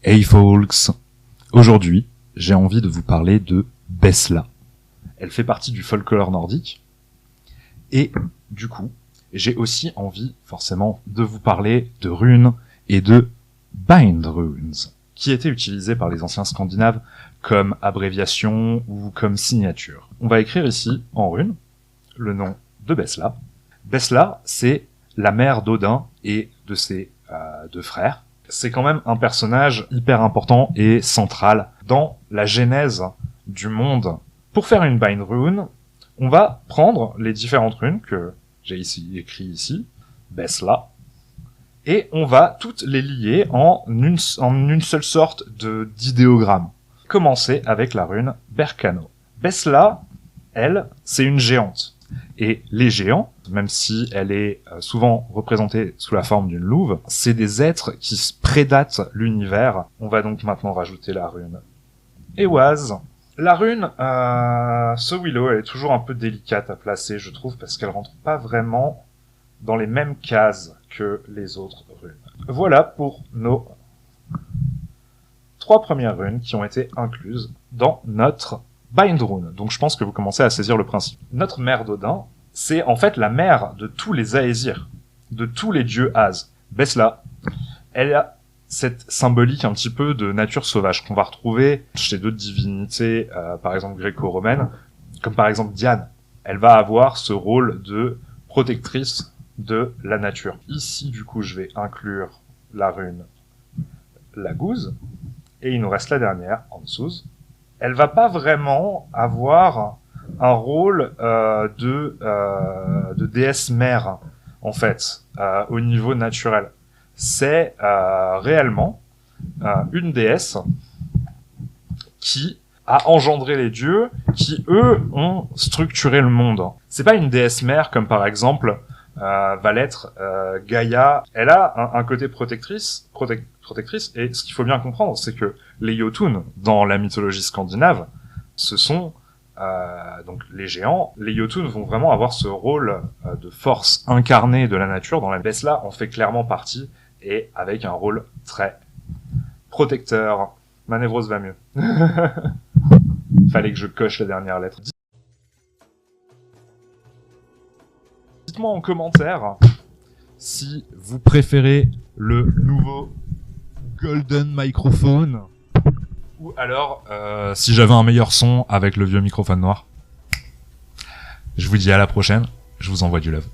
Hey folks, aujourd'hui j'ai envie de vous parler de Besla. Elle fait partie du folklore nordique et du coup j'ai aussi envie forcément de vous parler de runes et de bind runes qui étaient utilisées par les anciens Scandinaves comme abréviation ou comme signature. On va écrire ici en runes le nom de Besla. Besla, c'est la mère d'Odin et de ses deux frères. C'est quand même un personnage hyper important et central dans la genèse du monde. Pour faire une bind rune, on va prendre les différentes runes que j'ai ici écrites ici, Besla, et on va toutes les lier en une seule sorte d'idéogramme. Commencer avec la rune Berkano. Besla, elle, c'est une géante. Et les géants, même si elle est souvent représentée sous la forme d'une louve, c'est des êtres qui prédatent l'univers. On va donc maintenant rajouter la rune Ewaz. La rune, ce Willow, elle est toujours un peu délicate à placer, je trouve, parce qu'elle rentre pas vraiment dans les mêmes cases que les autres runes. Voilà pour nos 3 premières runes qui ont été incluses dans notre bind rune. Donc je pense que vous commencez à saisir le principe. Notre mère d'Odin, c'est en fait la mère de tous les Aesir, de tous les dieux Az. Besla, elle a cette symbolique un petit peu de nature sauvage qu'on va retrouver chez d'autres divinités, par exemple gréco-romaines, comme par exemple Diane. Elle va avoir ce rôle de protectrice de la nature. Ici, du coup, je vais inclure la rune Laguz, et il nous reste la dernière, Ansuz. Elle va pas vraiment avoir un rôle de déesse mère, en fait, au niveau naturel. C'est réellement une déesse qui a engendré les dieux, qui eux ont structuré le monde. C'est pas une déesse mère comme par exemple va l'être Gaïa. Elle a un côté protectrice, et ce qu'il faut bien comprendre, c'est que les Jotun, dans la mythologie scandinave, ce sont donc les géants. Les Jotun vont vraiment avoir ce rôle de force incarnée de la nature. Dans la Besla en fait clairement partie, et avec un rôle très protecteur. Manévros va mieux. Fallait que je coche la dernière lettre. Dites-moi en commentaire si vous préférez le nouveau Golden Microphone ou alors si j'avais un meilleur son avec le vieux microphone noir. Je vous dis à la prochaine, je vous envoie du love.